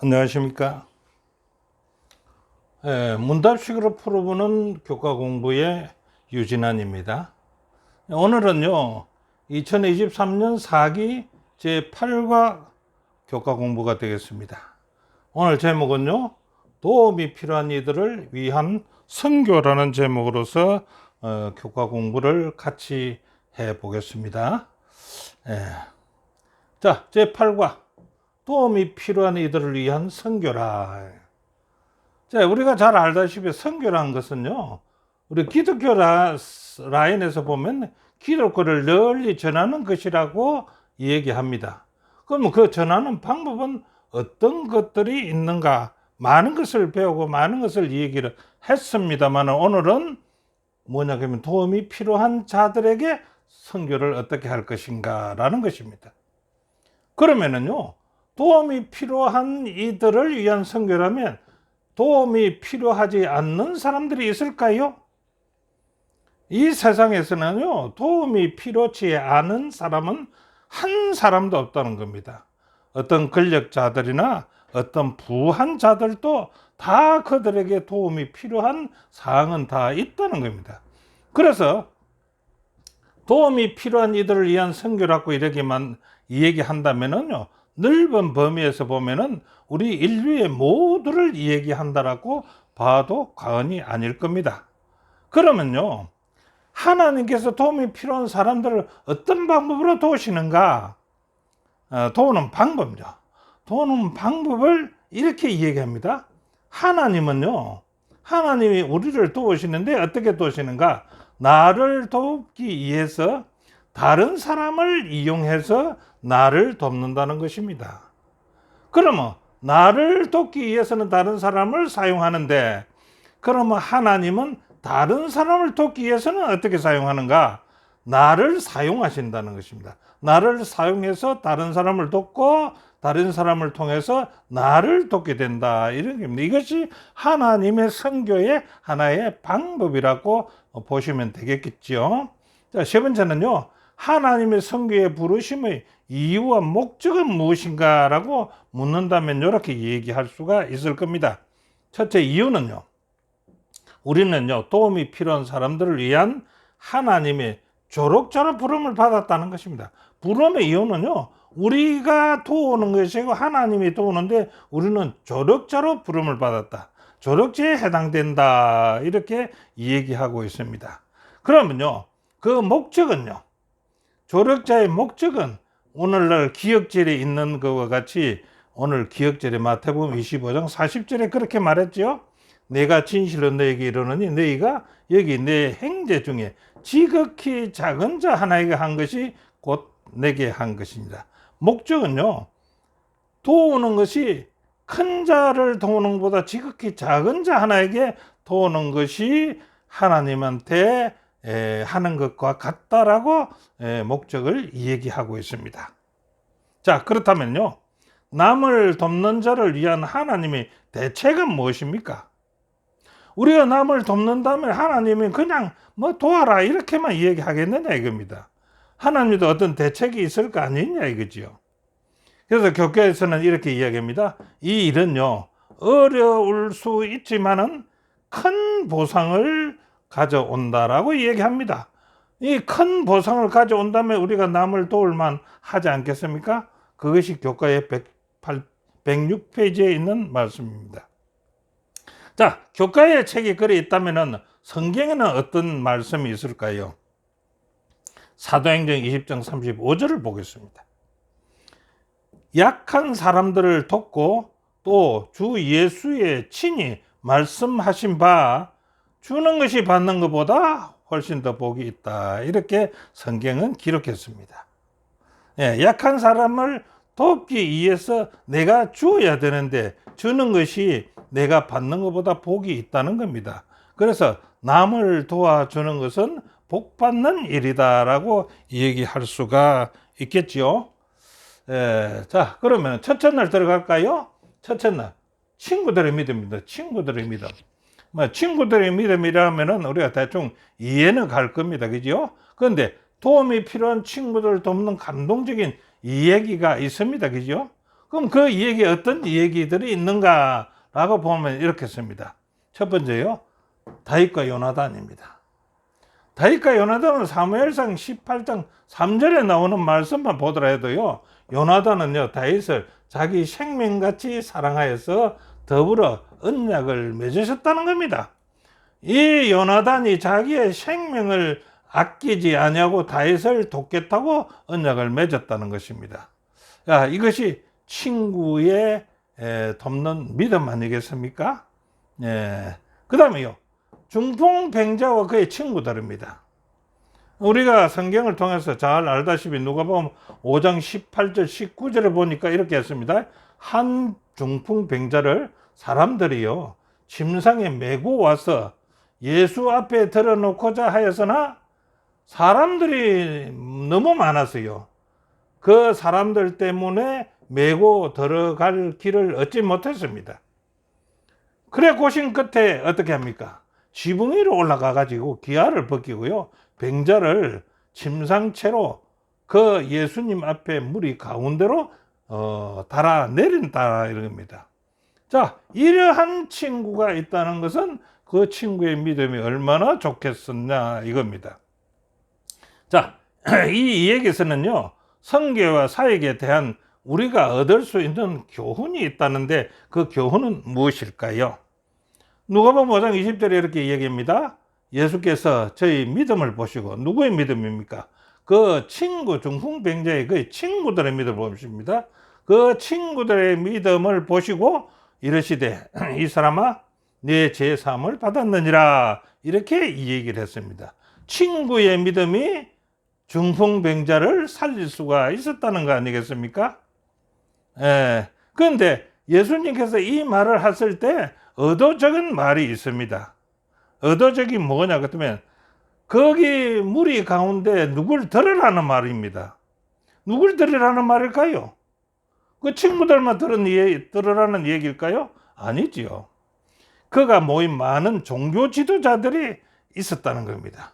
안녕하십니까. 문답식으로 풀어보는 교과 공부의 유진환입니다. 오늘은요 2023년 4기 제8과 교과 공부가 되겠습니다. 오늘 제목은요 도움이 필요한 이들을 위한 선교라는 제목으로서 교과 공부를 같이 해 보겠습니다. 자, 제8과 도움이 필요한 이들을 위한 선교라. 자, 우리가 잘 알다시피 선교란 것은요, 우리 기독교 라인에서 보면 기독교를 널리 전하는 것이라고 얘기합니다. 그럼 그 전하는 방법은 어떤 것들이 있는가? 많은 것을 배우고 많은 것을 얘기를 했습니다만 오늘은 뭐냐 그러면 도움이 필요한 자들에게 선교를 어떻게 할 것인가 라는 것입니다. 그러면은요, 도움이 필요한 이들을 위한 선교라면 도움이 필요하지 않는 사람들이 있을까요? 이 세상에서는요, 도움이 필요치 않은 사람은 한 사람도 없다는 겁니다. 어떤 권력자들이나 어떤 부한 자들도 다 그들에게 도움이 필요한 사항은 다 있다는 겁니다. 그래서 도움이 필요한 이들을 위한 선교라고 이렇게만 얘기한다면은요, 넓은 범위에서 보면은 우리 인류의 모두를 얘기한다라고 봐도 과언이 아닐 겁니다. 그러면요, 하나님께서 도움이 필요한 사람들을 어떤 방법으로 도우시는가? 도우는 방법이죠. 도우는 방법을 이렇게 얘기합니다. 하나님이 우리를 도우시는데 어떻게 도우시는가? 나를 돕기 위해서 다른 사람을 이용해서 나를 돕는다는 것입니다. 그러면 나를 돕기 위해서는 다른 사람을 사용하는데, 그러면 하나님은 다른 사람을 돕기 위해서는 어떻게 사용하는가? 나를 사용하신다는 것입니다. 나를 사용해서 다른 사람을 돕고 다른 사람을 통해서 나를 돕게 된다, 이런 겁니다. 이것이 하나님의 선교의 하나의 방법이라고 보시면 되겠죠. 자, 세 번째는요, 하나님의 선교에 부르심의 이유와 목적은 무엇인가라고 묻는다면 이렇게 얘기할 수가 있을 겁니다. 첫째, 이유는요, 우리는요 도움이 필요한 사람들을 위한 하나님의 조력자로 부름을 받았다는 것입니다. 부름의 이유는요, 우리가 도우는 것이고 하나님이 도우는데 우리는 조력자로 부름을 받았다, 조력자에 해당된다, 이렇게 얘기하고 있습니다. 그러면요, 그 목적은요, 조력자의 목적은 오늘날 기역절에 있는 것과 같이 오늘 기역절에 마태복음 25장 40절에 그렇게 말했죠. 내가 진실로 너에게 이르노니 너희가 여기 내 형제 중에 지극히 작은 자 하나에게 한 것이 곧 내게 한 것입니다. 목적은요, 도우는 것이 큰 자를 도우는 것보다 지극히 작은 자 하나에게 도우는 것이 하나님한테 하는 것과 같다라고 목적을 얘기하고 있습니다. 자, 그렇다면요, 남을 돕는 자를 위한 하나님의 대책은 무엇입니까? 우리가 남을 돕는다면 하나님이 그냥 뭐 도와라 이렇게만 얘기하겠느냐 이겁니다. 하나님도 어떤 대책이 있을 거 아니냐 이거지요. 그래서 교회에서는 이렇게 이야기합니다. 이 일은요, 어려울 수 있지만은 큰 보상을 가져온다라고 얘기합니다. 이 큰 보상을 가져온다면 우리가 남을 도울만 하지 않겠습니까? 그것이 교과의 106페이지에 있는 말씀입니다. 자, 교과의 책이 글에 있다면 성경에는 어떤 말씀이 있을까요? 사도행전 20장 35절을 보겠습니다. 약한 사람들을 돕고 또 주 예수의 친히 말씀하신 바 주는 것이 받는 것보다 훨씬 더 복이 있다, 이렇게 성경은 기록했습니다. 약한 사람을 돕기 위해서 내가 주어야 되는데 주는 것이 내가 받는 것보다 복이 있다는 겁니다. 그래서 남을 도와주는 것은 복 받는 일이다라고 얘기할 수가 있겠죠. 자, 그러면 첫째 날 들어갈까요? 첫째 날, 친구들의 믿음입니다. 친구들의 믿음. 친구들의 믿음이라면은 우리가 대충 이해는 갈 겁니다. 그죠? 그런데 도움이 필요한 친구들을 돕는 감동적인 이야기가 있습니다. 그죠? 그럼 그 이야기에 어떤 이야기들이 있는가라고 보면 이렇게 씁니다. 첫 번째요, 다윗과 요나단입니다. 다윗과 요나단은 사무엘상 18장 3절에 나오는 말씀만 보더라도요, 요나단은요, 다윗을 자기 생명같이 사랑하여서 더불어 언약을 맺으셨다는 겁니다. 이 요나단이 자기의 생명을 아끼지 아니하고 다윗을 돕겠다고 언약을 맺었다는 것입니다. 자, 이것이 친구의 돕는 믿음 아니겠습니까? 그 다음에요, 중풍병자와 그의 친구들입니다. 우리가 성경을 통해서 잘 알다시피 누가복음 5장 18절 19절에 보니까 이렇게 했습니다. 한 중풍병자를 사람들이요 침상에 메고 와서 예수 앞에 들어놓고자 하였으나 사람들이 너무 많았어요. 그 사람들 때문에 메고 들어갈 길을 얻지 못했습니다. 그래 고심 끝에 어떻게 합니까? 지붕 위로 올라가 가지고 기아를 벗기고요, 병자를 침상채로 그 예수님 앞에 무리 가운데로 달아 내린다 이런 겁니다. 자, 이러한 친구가 있다는 것은 그 친구의 믿음이 얼마나 좋겠었냐 이겁니다. 자, 이 이야기에서는요, 성계와 사역에 대한 우리가 얻을 수 있는 교훈이 있다는데 그 교훈은 무엇일까요? 누가복음 5장 20절에 이렇게 이야기합니다. 예수께서 저희 믿음을 보시고, 누구의 믿음입니까? 그 친구, 중풍병자의 그 친구들의 믿음을 보십니다. 그 친구들의 믿음을 보시고 이르시되 이 사람아 네 죄사함을 받았느니라, 이렇게 이 얘기를 했습니다. 친구의 믿음이 중풍병자를 살릴 수가 있었다는 거 아니겠습니까? 그런데 예수님께서 이 말을 하실 때 의도적인 말이 있습니다. 의도적인 뭐냐 그러면 거기 무리 가운데 누굴 들으라는 말입니다. 누굴 들으라는 말일까요? 그 친구들만 들으라는 얘기일까요? 아니지요. 그가 모인 많은 종교 지도자들이 있었다는 겁니다.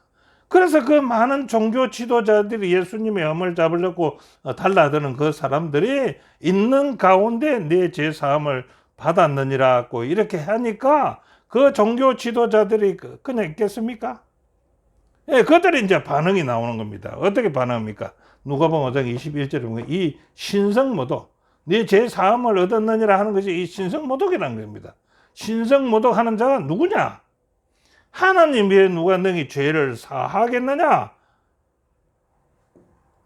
그래서 그 많은 종교 지도자들이 예수님의 엄을 잡으려고 달라드는 그 사람들이 있는 가운데 내 죄사함을 받았느니라고 이렇게 하니까 그 종교 지도자들이 그냥 있겠습니까? 그들이 이제 반응이 나오는 겁니다. 어떻게 반응합니까? 누가복음 5장 21절에 보면 이 신성모독, 네 죄사함을 얻었느니라 하는 것이 이 신성모독이라는 겁니다. 신성모독하는 자가 누구냐? 하나님 외에 누가 너희 죄를 사하겠느냐?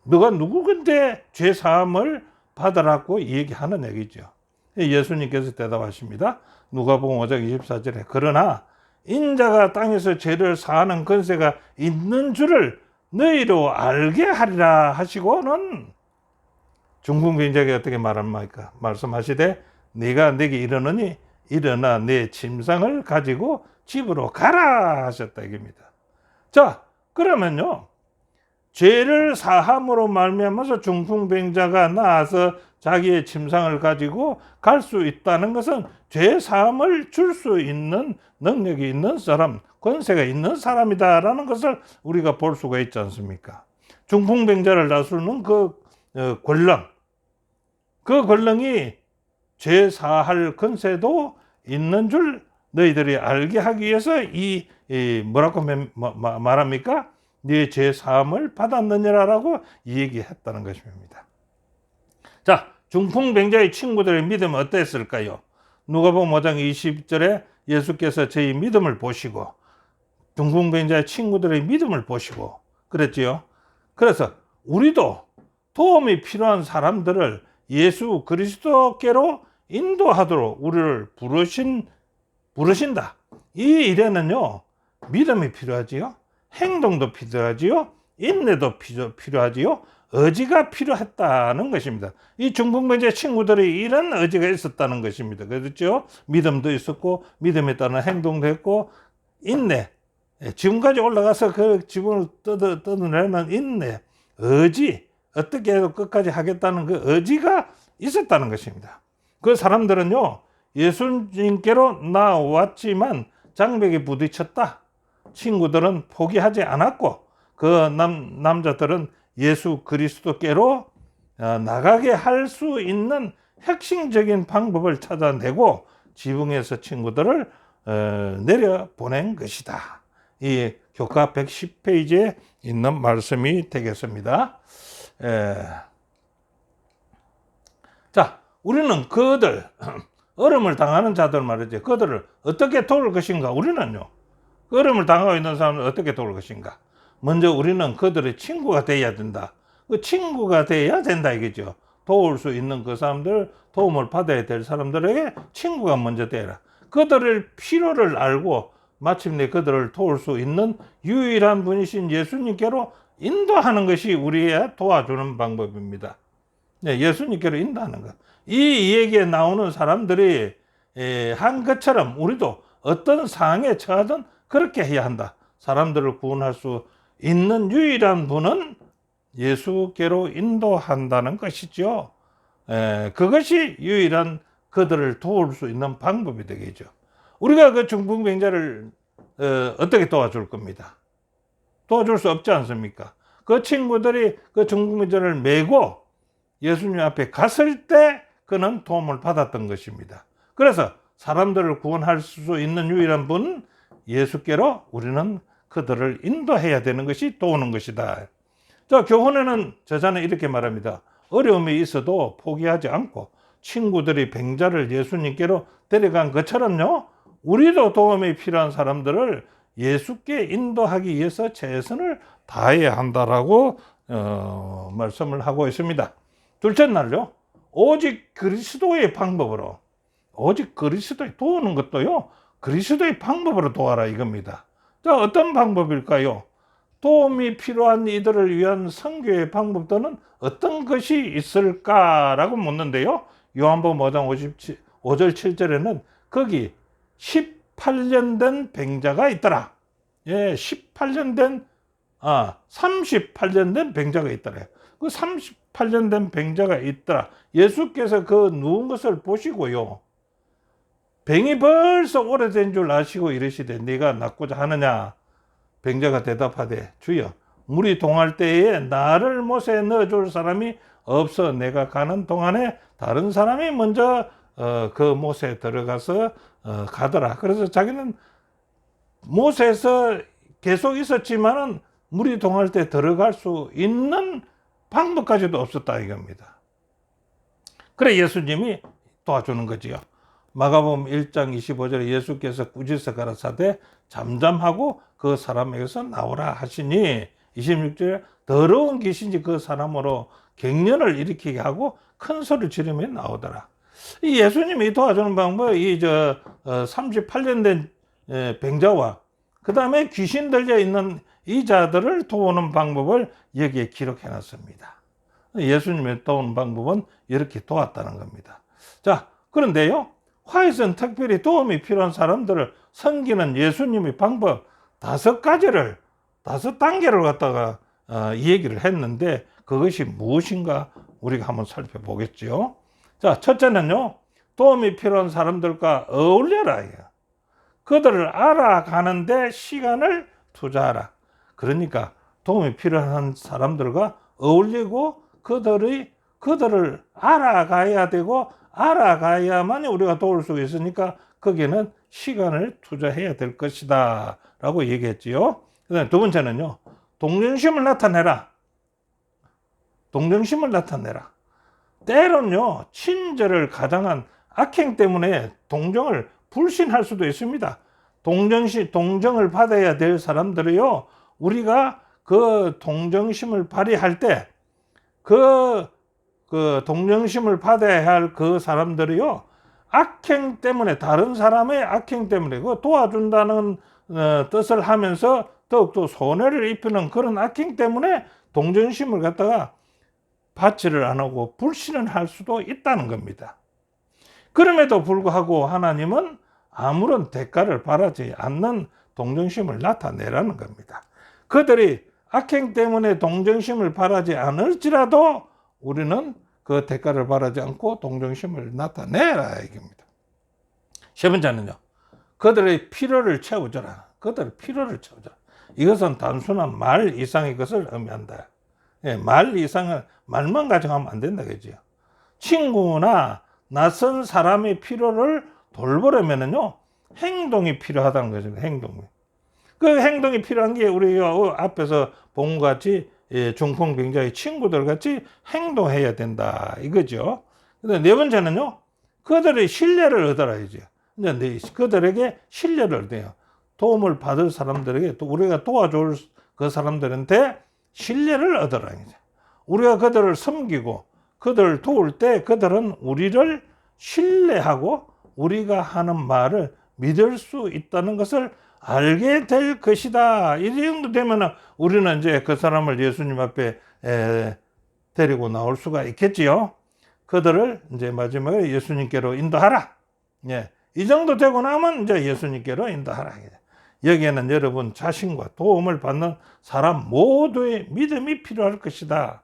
너가 누구건데 죄사함을 받으라고 얘기하는 얘기죠. 예수님께서 대답하십니다. 누가복음 5장 24절에 그러나 인자가 땅에서 죄를 사하는 권세가 있는 줄을 너희로 알게 하리라 하시고는 중풍병자에게 어떻게 말합니까? 말씀하시되 네가 내게 이르느니 일어나 내 침상을 가지고 집으로 가라 하셨다 이겁니다. 자, 그러면요, 죄를 사함으로 말미암아서 중풍병자가 나아서 자기의 침상을 가지고 갈 수 있다는 것은 죄 사함을 줄 수 있는 능력이 있는 사람, 권세가 있는 사람이다라는 것을 우리가 볼 수가 있지 않습니까? 중풍병자를 다스리는 그 권능, 그 권능이 죄 사할 권세도 있는 줄 너희들이 알게 하기 위해서 뭐라고 말합니까? 네 죄 사함을 받았느니라라고 얘기했다는 것입니다. 자, 중풍병자의 친구들의 믿음은 어땠을까요? 누가복음 5장 20절에 예수께서 저희 믿음을 보시고 중풍병자의 친구들의 믿음을 보시고 그랬지요. 그래서 우리도 도움이 필요한 사람들을 예수 그리스도께로 인도하도록 우리를 부르신다. 이 일에는요, 믿음이 필요하지요, 행동도 필요하지요, 인내도 필요하지요, 의지가 필요했다는 것입니다. 이 중풍병자의 친구들이 이런 의지가 있었다는 것입니다. 그렇죠? 믿음도 있었고, 믿음에 따른 행동도 했고, 인내, 지금까지 올라가서 그 지붕을 뜯어내는 인내, 의지, 어떻게 해도 끝까지 하겠다는 그 의지가 있었다는 것입니다. 그 사람들은요, 예수님께로 나왔지만 장벽에 부딪혔다. 친구들은 포기하지 않았고 그 남자들은 예수 그리스도께로 나가게 할 수 있는 핵심적인 방법을 찾아내고 지붕에서 친구들을 내려보낸 것이다. 이 교과 110페이지에 있는 말씀이 되겠습니다. 자, 우리는 그들, 어려움을 당하는 자들 말이죠. 그들을 어떻게 도울 것인가? 우리는요, 어려움을 당하고 있는 사람을 어떻게 도울 것인가? 먼저 우리는 그들의 친구가 돼야 된다. 그 친구가 돼야 된다 이거죠. 도울 수 있는 그 사람들, 도움을 받아야 될 사람들에게 친구가 먼저 되라. 그들의 필요를 알고 마침내 그들을 도울 수 있는 유일한 분이신 예수님께로 인도하는 것이 우리의 도와주는 방법입니다. 네, 예수님께로 인도하는 것. 이 얘기에 나오는 사람들이 한 것처럼 우리도 어떤 상황에 처하든 그렇게 해야 한다. 사람들을 구원할 수 있는 유일한 분은 예수께로 인도한다는 것이죠. 그것이 유일한 그들을 도울 수 있는 방법이 되겠죠. 우리가 그 중풍병자를 어떻게 도와줄 겁니다. 도와줄 수 없지 않습니까? 그 친구들이 그 중풍병자를 메고 예수님 앞에 갔을 때 그는 도움을 받았던 것입니다. 그래서 사람들을 구원할 수 있는 유일한 분 예수께로 우리는 그들을 인도해야 되는 것이 도우는 것이다. 자, 교훈에는 저자는 이렇게 말합니다. 어려움이 있어도 포기하지 않고 친구들이 병자를 예수님께로 데려간 것처럼요, 우리도 도움이 필요한 사람들을 예수께 인도하기 위해서 최선을 다해야 한다라고 말씀을 하고 있습니다. 둘째 날요, 오직 그리스도의 방법으로, 오직 그리스도의 도우는 것도요, 그리스도의 방법으로 도와라 이겁니다. 자, 어떤 방법일까요? 도움이 필요한 이들을 위한 선교의 방법들은 어떤 것이 있을까라고 묻는데요. 요한복음 5장 5절 7절에는 거기 18년 된 병자가 있더라. 예, 38년 된 병자가 있더라. 그 38년 된 병자가 있더라. 예수께서 그 누운 것을 보시고요. 병이 벌써 오래된 줄 아시고 이르시되 네가 낫고자 하느냐? 병자가 대답하되 주여 물이 동할 때에 나를 못에 넣어줄 사람이 없어 내가 가는 동안에 다른 사람이 먼저 그 못에 들어가서 가더라. 그래서 자기는 못에서 계속 있었지만은 물이 동할 때 들어갈 수 있는 방법까지도 없었다 이겁니다. 그래 예수님이 도와주는 거지요. 마가복음 1장 25절에 예수께서 꾸짖어 가라사대 잠잠하고 그 사람에게서 나오라 하시니 26절에 더러운 귀신이 그 사람으로 갱년을 일으키게 하고 큰 소리를 지르며 나오더라. 이 예수님이 도와주는 방법이 38년 된 병자와 그 다음에 귀신 들려 있는 이 자들을 도우는 방법을 여기에 기록해 놨습니다. 예수님의 도우는 방법은 이렇게 도왔다는 겁니다. 자, 그런데요, 화에서는 특별히 도움이 필요한 사람들을 섬기는 예수님의 방법 5단계를 갖다가 이 얘기를 했는데 그것이 무엇인가 우리가 한번 살펴보겠죠. 자, 첫째는요, 도움이 필요한 사람들과 어울려라. 그들을 알아가는데 시간을 투자하라. 그러니까 도움이 필요한 사람들과 어울리고 그들을 알아가야 되고 알아가야만 우리가 도울 수 있으니까 거기에는 시간을 투자해야 될 것이다 라고 얘기했지요. 그다음에 두 번째는요, 동정심을 나타내라. 동정심을 나타내라. 때론요, 친절을 가장한 악행 때문에 동정을 불신할 수도 있습니다. 동정을 받아야 될 사람들이요, 우리가 그 동정심을 발휘할 때 그 동정심을 받아야 할 그 사람들이요, 악행 때문에, 다른 사람의 악행 때문에 그 도와준다는 뜻을 하면서 더욱더 손해를 입히는 그런 악행 때문에 동정심을 갖다가 받지를 안 하고 불신을 할 수도 있다는 겁니다. 그럼에도 불구하고 하나님은 아무런 대가를 바라지 않는 동정심을 나타내라는 겁니다. 그들이 악행 때문에 동정심을 바라지 않을지라도 우리는 그 대가를 바라지 않고 동정심을 나타내라 이겁니다. 세 번째는요, 그들의 필요를 채워줘라. 그들의 필요를 채워줘라. 이것은 단순한 말 이상의 것을 의미한다. 말 이상은 말만 가져가면 안 된다 그죠. 친구나 낯선 사람의 필요를 돌보려면은요, 행동이 필요하다는 거죠. 행동이. 그 행동이 필요한 게 우리가 앞에서 본 것 같이 중풍병자의 친구들 같이 행동해야 된다 이거죠. 근데 네 번째는요, 그들의 신뢰를 얻어라야죠. 이제 그들에게 신뢰를 얻어요. 도움을 받을 사람들에게 또 우리가 도와줄 그 사람들한테 신뢰를 얻어라. 우리가 그들을 섬기고 그들을 도울 때 그들은 우리를 신뢰하고 우리가 하는 말을 믿을 수 있다는 것을 알게 될 것이다. 이 정도 되면 우리는 이제 그 사람을 예수님 앞에 데리고 나올 수가 있겠지요. 그들을 이제 마지막에 예수님께로 인도하라. 예. 이 정도 되고 나면 이제 예수님께로 인도하라. 여기에는 여러분 자신과 도움을 받는 사람 모두의 믿음이 필요할 것이다.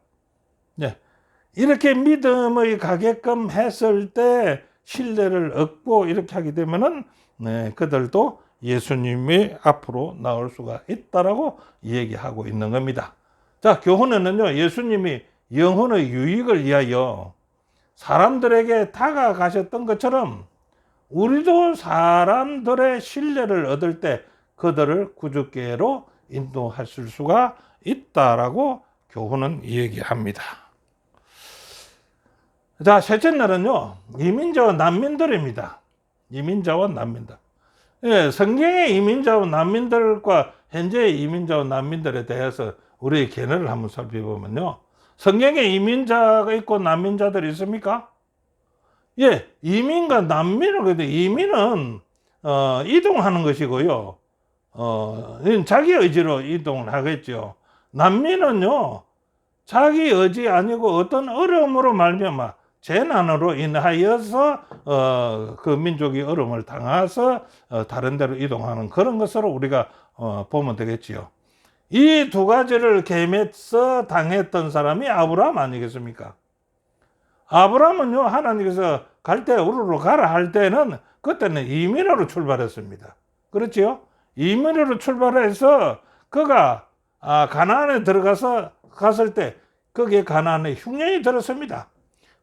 예. 이렇게 믿음의 가게끔 했을 때 신뢰를 얻고 이렇게 하게 되면은 그들도 예수님이 앞으로 나올 수가 있다라고 얘기하고 있는 겁니다. 자, 교훈에는요, 예수님이 영혼의 유익을 위하여 사람들에게 다가가셨던 것처럼 우리도 사람들의 신뢰를 얻을 때 그들을 구주께로 인도하실 수가 있다라고 교훈은 얘기합니다. 자, 셋째 날은요, 이민자와 난민들입니다. 이민자와 난민들. 예, 성경의 이민자와 난민들과 현재의 이민자와 난민들에 대해서 우리의 견해를 한번 살펴보면요, 성경에 이민자가 있고 난민자들이 있습니까? 예, 이민과 난민을 그런데 이민은 이동하는 것이고요. 자기 의지로 이동을 하겠죠. 난민은요, 자기 의지 아니고 어떤 어려움으로 말미암아 재난으로 인하여서 그 민족이 어려움을 당해서 다른 데로 이동하는 그런 것으로 우리가 보면 되겠지요. 이 두 가지를 겸해서 당했던 사람이 아브라함 아니겠습니까? 아브라함은요, 하나님께서 갈 때 우르르 가라 할 때는 그때는 이민으로 출발했습니다. 그렇지요? 이민으로 출발해서 그가 가나안에 갔을 때 거기에 가나안에 흉년이 들었습니다.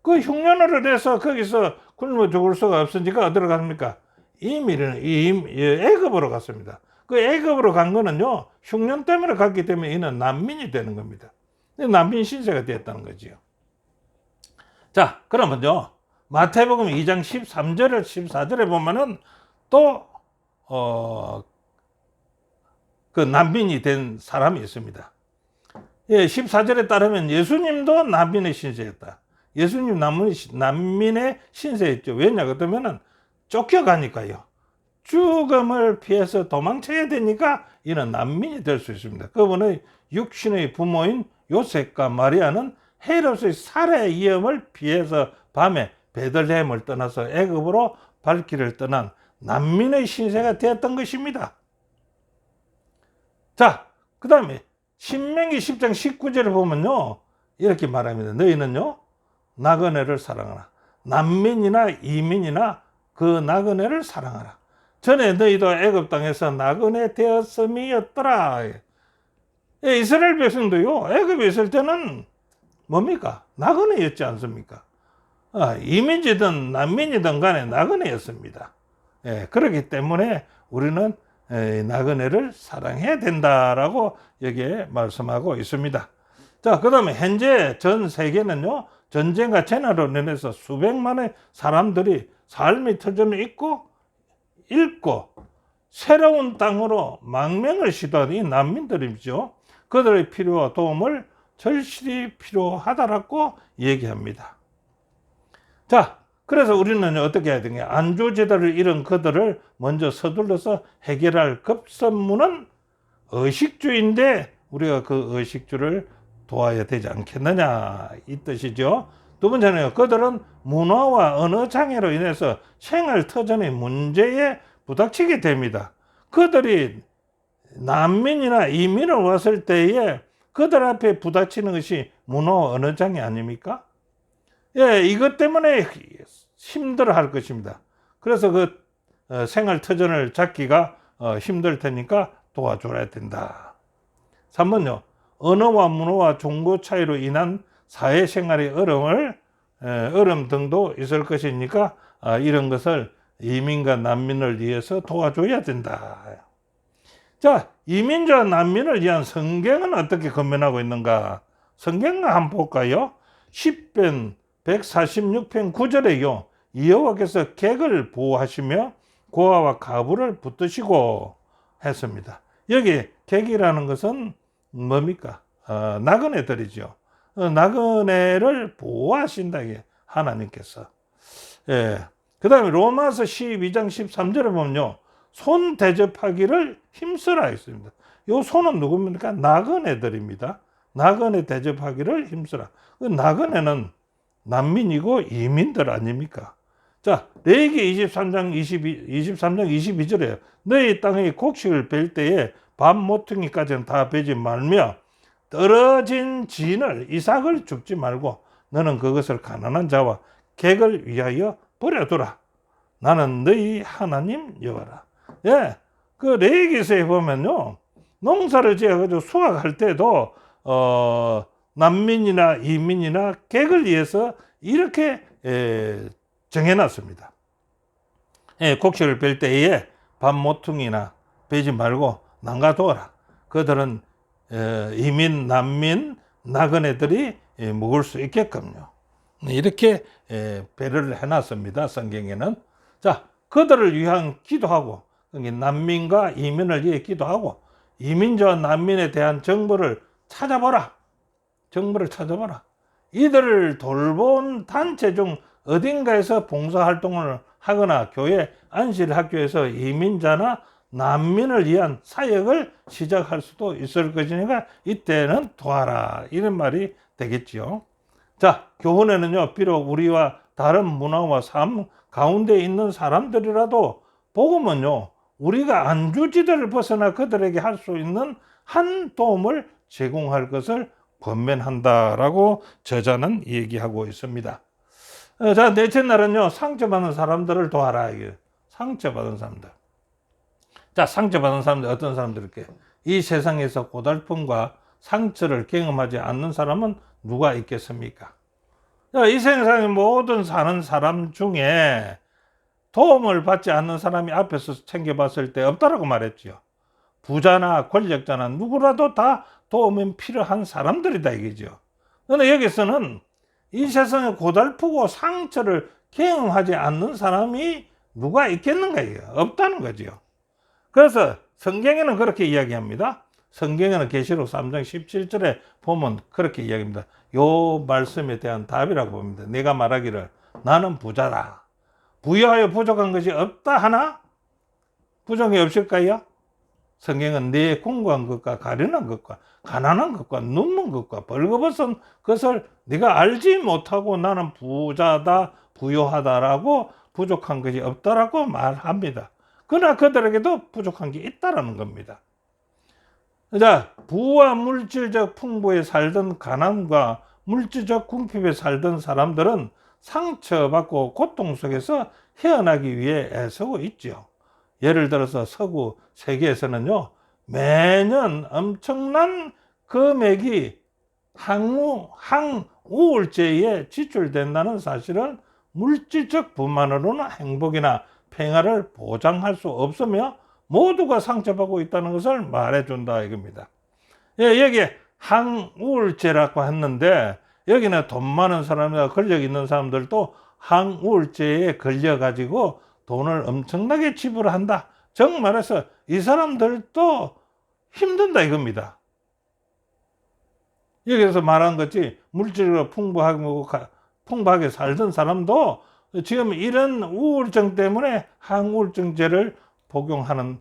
그 흉년으로 해서 거기서 굶어 죽을 수가 없으니까 어디로 갔습니까? 애굽으로 갔습니다. 그 애굽으로 간 거는요, 흉년 때문에 갔기 때문에 이는 난민이 되는 겁니다. 난민 신세가 되었다는 거지요. 자, 그러면요, 마태복음 2장 13절을 14절에 보면은 또 그 난민이 된 사람이 있습니다. 예, 14절에 따르면 예수님도 난민의 신세였다. 예수님 난민의 신세였죠. 왜냐 그러면은 쫓겨가니까요. 죽음을 피해서 도망쳐야 되니까 이는 난민이 될 수 있습니다. 그분의 육신의 부모인 요셉과 마리아는 헤롯의 살해 위험을 피해서 밤에 베들레헴을 떠나서 애굽으로 발길을 떠난 난민의 신세가 되었던 것입니다. 자, 그 다음에 신명기 10장 19절을 보면요, 이렇게 말합니다. 너희는요, 나그네를 사랑하라. 난민이나 이민이나 그 나그네를 사랑하라. 전에 너희도 애굽 땅에서 나그네 되었음이었더라. 이스라엘 백성도요, 애굽에 있을 때는 뭡니까? 나그네였지 않습니까? 이민지든 난민이든 간에 나그네였습니다. 예, 그렇기 때문에 우리는 나그네를 사랑해야 된다라고 여기에 말씀하고 있습니다. 자, 그 다음에 현재 전 세계는요, 전쟁과 재난으로 인해서 수백만의 사람들이 삶의 터전을 잃고 새로운 땅으로 망명을 시도하는 이 난민들이죠. 그들의 필요와 도움을 절실히 필요하다라고 얘기합니다. 자, 그래서 우리는 어떻게 해야 되냐? 안주제다를 잃은 그들을 먼저 서둘러서 해결할 급선무는 의식주인데 우리가 그 의식주를 도와야 되지 않겠느냐 이 뜻이죠. 두 번째는요, 그들은 문화와 언어 장애로 인해서 생활 터전의 문제에 부닥치게 됩니다. 그들이 난민이나 이민을 왔을 때에 그들 앞에 부닥치는 것이 문화와 언어 장애 아닙니까? 예, 이것 때문에 힘들어 할 것입니다. 그래서 그 생활 터전을 잡기가 힘들 테니까 도와줘야 된다. 3번요. 언어와 문화와 종교 차이로 인한 사회생활의 어려움을 어려움 등도 있을 것이니까 이런 것을 이민과 난민을 위해서 도와줘야 된다. 자, 이민자 난민을 위한 성경은 어떻게 권면하고 있는가? 성경을 한번 볼까요? 10편 146편 9절에요. 여호와께서 객을 보호하시며 고아와 가부를 붙드시고 했습니다. 여기 객이라는 것은 뭡니까? 나그네들이죠. 나그네를 보호하신다, 하나님께서. 예. 그 다음에 로마서 12장 13절에 보면요. 손 대접하기를 힘쓰라 했습니다. 요 손은 누굽니까? 나그네들입니다. 나그네 대접하기를 힘쓰라. 나그네는 난민이고 이민들 아닙니까? 자, 레위기 23장 22절에 너희 땅의 곡식을 벨 때에 밥 모퉁이까지는 다 베지 말며 떨어진 진을 이삭을 줍지 말고 너는 그것을 가난한 자와 객을 위하여 버려두라. 나는 너희 하나님 여호와라. 예, 그 레위기서에 보면요, 농사를 지어가지고 수확할 때도 난민이나 이민이나 객을 위해서 이렇게 정해놨습니다. 예, 곡식을 벨 때에 밥 모퉁이나 베지 말고 남겨두어라. 그들은 이민, 난민, 나그네들이 먹을 수 있게끔요. 이렇게 배려를 해놨습니다. 성경에는. 자, 그들을 위한 기도하고 난민과 이민을 위해 기도하고 이민자와 난민에 대한 정보를 찾아보라. 정보를 찾아보라. 이들을 돌본 단체 중 어딘가에서 봉사활동을 하거나 교회 안실학교에서 이민자나 난민을 위한 사역을 시작할 수도 있을 것이니까 이때는 도와라. 이런 말이 되겠지요. 자, 교훈에는요, 비록 우리와 다른 문화와 삶 가운데 있는 사람들이라도 복음은요, 우리가 안주지대를 벗어나 그들에게 할 수 있는 한 도움을 제공할 것을 권면한다라고 저자는 얘기하고 있습니다. 자, 넷째 날은요, 상처받은 사람들을 도와라. 상처받은 사람들. 자, 상처받은 사람들 어떤 사람들일까요? 이 세상에서 고달픔과 상처를 경험하지 않는 사람은 누가 있겠습니까? 자, 이 세상의 모든 사는 사람 중에 도움을 받지 않는 사람이 앞에서 챙겨봤을 때 없다라고 말했죠. 부자나 권력자나 누구라도 다 도움이 필요한 사람들이다 이거죠. 그런데 여기서는 이 세상에 고달프고 상처를 경험하지 않는 사람이 누가 있겠는가 이거 없다는 거죠. 그래서 성경에는 그렇게 이야기합니다. 성경에는 계시록 3장 17절에 보면 그렇게 이야기합니다. 요 말씀에 대한 답이라고 봅니다. 내가 말하기를 나는 부자다. 부유하여 부족한 것이 없다 하나 부족이 없을까요? 성경은 내 궁구한 것과 가련한 것과 가난한 것과 눈먼 것과 벌거벗은 것을 네가 알지 못하고 나는 부자다 부유하다라고 부족한 것이 없다라고 말합니다. 그러나 그들에게도 부족한 게 있다라는 겁니다. 자, 부와 물질적 풍부에 살던 가난과 물질적 궁핍에 살던 사람들은 상처받고 고통 속에서 헤어나기 위해 애쓰고 있죠. 예를 들어서 서구 세계에서는요, 매년 엄청난 금액이 항우울제에 지출된다는 사실은 물질적 부만으로는 행복이나 평화를 보장할 수 없으며 모두가 상처받고 있다는 것을 말해준다 이겁니다. 예, 여기에 항우울제라고 했는데 여기는 돈 많은 사람이나 권력 있는 사람들도 항우울제에 걸려가지고 돈을 엄청나게 지불한다. 정 말해서 이 사람들도 힘든다 이겁니다. 여기서 말한 것이 물질로 풍부하게 살던 사람도 지금 이런 우울증 때문에 항우울증제를 복용하는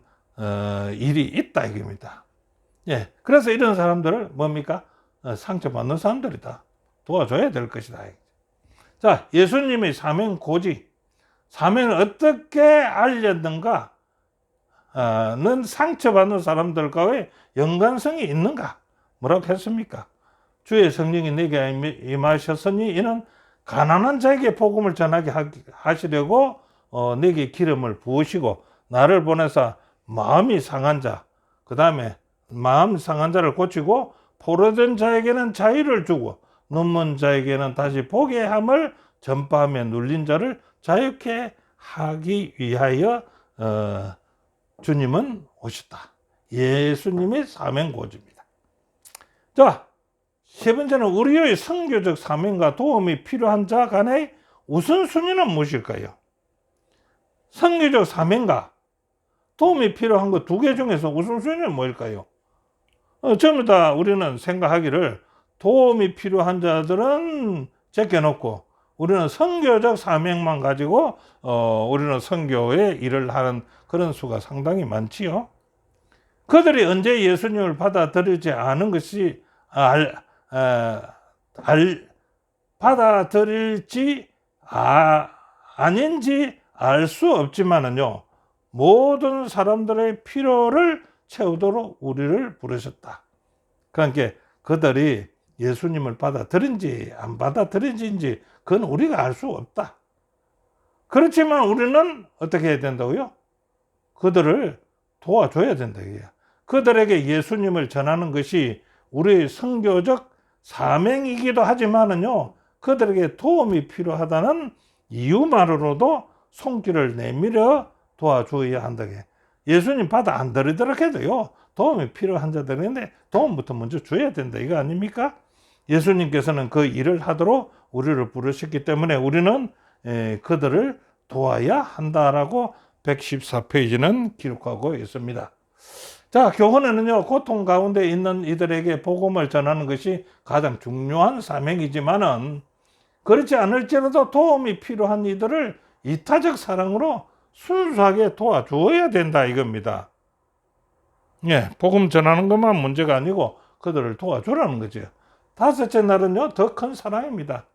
일이 있다 이겁니다. 예, 그래서 이런 사람들을 뭡니까? 상처받는 사람들이다. 도와줘야 될 것이다. 자, 예수님의 사명 고지, 사명을 어떻게 알렸는가? 는 상처받는 사람들과의 연관성이 있는가? 뭐라고 했습니까? 주의 성령이 내게 임하셨으니 이는 가난한 자에게 복음을 전하게 하시려고 내게 기름을 부으시고 나를 보내서 마음이 상한 자, 그 다음에 마음 상한 자를 고치고 포로된 자에게는 자유를 주고 눈먼 자에게는 다시 보게 함을 전파하며 눌린 자를 자유케 하기 위하여 주님은 오셨다. 예수님의 사명고지입니다. 자, 세 번째는 우리의 선교적 사명과 도움이 필요한 자 간의 우선순위는 무엇일까요? 선교적 사명과 도움이 필요한 것 두 개 중에서 우선순위는 뭘까요? 전부 다 우리는 생각하기를 도움이 필요한 자들은 제껴놓고 우리는 선교적 사명만 가지고 우리는 선교의 일을 하는 그런 수가 상당히 많지요. 그들이 언제 예수님을 받아들이지 않은 것이 받아들일지 아닌지 알 수 없지만은요, 모든 사람들의 필요를 채우도록 우리를 부르셨다. 그러니까 그들이 예수님을 받아들인지 안 받아들인지 그건 우리가 알 수 없다. 그렇지만 우리는 어떻게 해야 된다고요? 그들을 도와줘야 된다. 그들에게 예수님을 전하는 것이 우리의 선교적 사명이기도 하지만은요, 그들에게 도움이 필요하다는 이유만으로도 손길을 내밀어 도와줘야 한다. 예수님 받아 안 들이도록 해도요, 도움이 필요한 자들인데 도움부터 먼저 줘야 된다. 이거 아닙니까? 예수님께서는 그 일을 하도록 우리를 부르셨기 때문에 우리는 그들을 도와야 한다라고 114페이지는 기록하고 있습니다. 자, 교훈에는요, 고통 가운데 있는 이들에게 복음을 전하는 것이 가장 중요한 사명이지만은 그렇지 않을지라도 도움이 필요한 이들을 이타적 사랑으로 순수하게 도와주어야 된다 이겁니다. 예, 복음 전하는 것만 문제가 아니고 그들을 도와주라는 거죠. 다섯째 날은요, 더 큰 사랑입니다.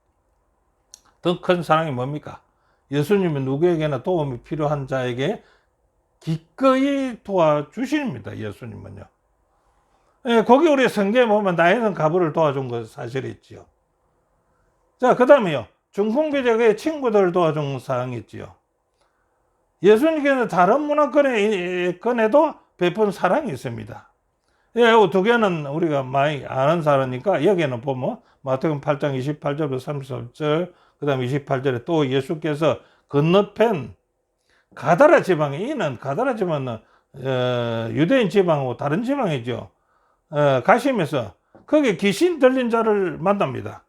더 큰 사랑이 뭡니까? 예수님이 누구에게나 도움이 필요한 자에게 기꺼이 도와주십니다. 예수님은요. 예, 거기 우리 성경에 보면 나에는 가부를 도와준 것 사실이 있지요. 자, 그 다음에요. 중풍기적의 친구들을 도와준 사항이 있지요. 예수님께서 다른 문화권에도 베푼 사랑이 있습니다. 예, 두 개는 우리가 많이 아는 사람이니까 여기에는 보면 마태복음 8장 28절부터 33절, 그 다음 28절에 또 예수께서 건너편 가다라 지방에, 이는 가다라 지방은 유대인 지방하고 다른 지방이죠. 가시면서 거기에 귀신 들린 자를 만납니다.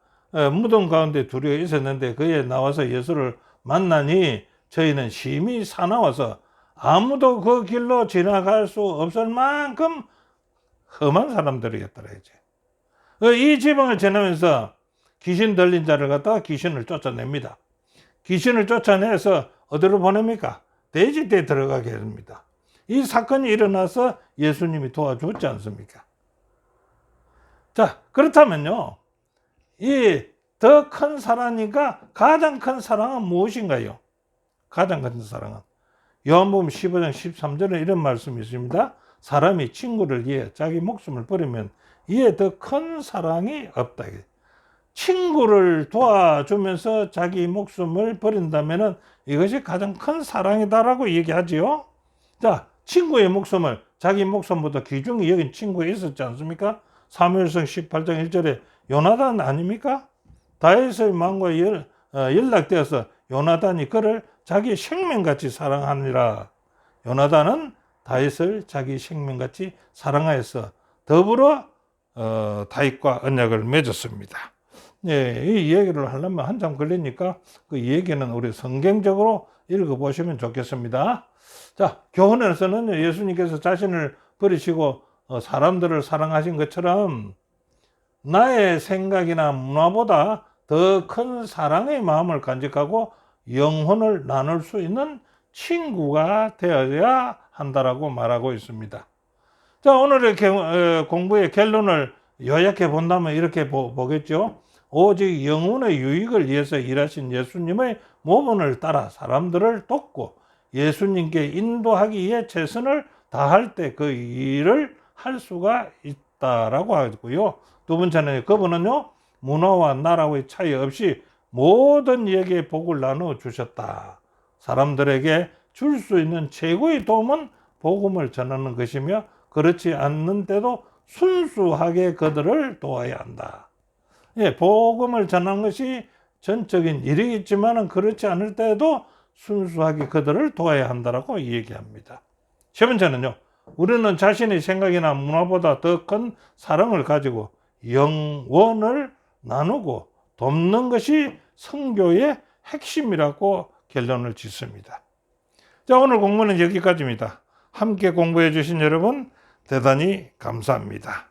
무덤 가운데 둘이 있었는데 그에 나와서 예수를 만나니 저희는 심히 사나워서 아무도 그 길로 지나갈 수 없을 만큼 험한 사람들이었더라. 이제 이 지방을 지나면서 귀신 들린 자를 갖다가 귀신을 쫓아냅니다. 귀신을 쫓아내서 어디로 보냅니까? 돼지떼에 들어가게 합니다. 이 사건이 일어나서 예수님이 도와줬지 않습니까? 자, 그렇다면요, 이 더 큰 사랑이니까 가장 큰 사랑은 무엇인가요? 가장 큰 사랑은 요한복음 15장 13절에 이런 말씀이 있습니다. 사람이 친구를 위해 자기 목숨을 버리면 이에 더 큰 사랑이 없다. 친구를 도와주면서 자기 목숨을 버린다면 이것이 가장 큰 사랑이다라고 얘기하지요. 자, 친구의 목숨을 자기 목숨보다 귀중히 여긴 친구가 있었지 않습니까? 사무엘상 18장 1절에 요나단 아닙니까? 다윗의 왕과 연락되어서 요나단이 그를 자기 생명같이 사랑하니라. 요나단은 다윗을 자기 생명같이 사랑하여서 더불어 다윗과 언약을 맺었습니다. 예, 이 얘기를 하려면 한참 걸리니까 그 얘기는 우리 성경적으로 읽어보시면 좋겠습니다. 자, 교훈에서는 예수님께서 자신을 버리시고 사람들을 사랑하신 것처럼 나의 생각이나 문화보다 더 큰 사랑의 마음을 간직하고 영혼을 나눌 수 있는 친구가 되어야 한다라고 말하고 있습니다. 자, 오늘의 공부의 결론을 요약해 본다면 이렇게 보겠죠. 오직 영혼의 유익을 위해서 일하신 예수님의 모본을 따라 사람들을 돕고 예수님께 인도하기 위해 최선을 다할 때 그 일을 할 수가 있다라고 하고요. 두 번째는 그분은요, 문화와 나라의 차이 없이 모든 이에게 복을 나누어 주셨다. 사람들에게 줄 수 있는 최고의 도움은 복음을 전하는 것이며 그렇지 않는데도 순수하게 그들을 도와야 한다. 예, 복음을 전하는 것이 전적인 일이겠지만은 그렇지 않을 때에도 순수하게 그들을 도와야 한다라고 얘기합니다. 세 번째는요. 우리는 자신의 생각이나 문화보다 더 큰 사랑을 가지고 영원을 나누고 돕는 것이 선교의 핵심이라고 결론을 짓습니다. 자, 오늘 공부는 여기까지입니다. 함께 공부해 주신 여러분 대단히 감사합니다.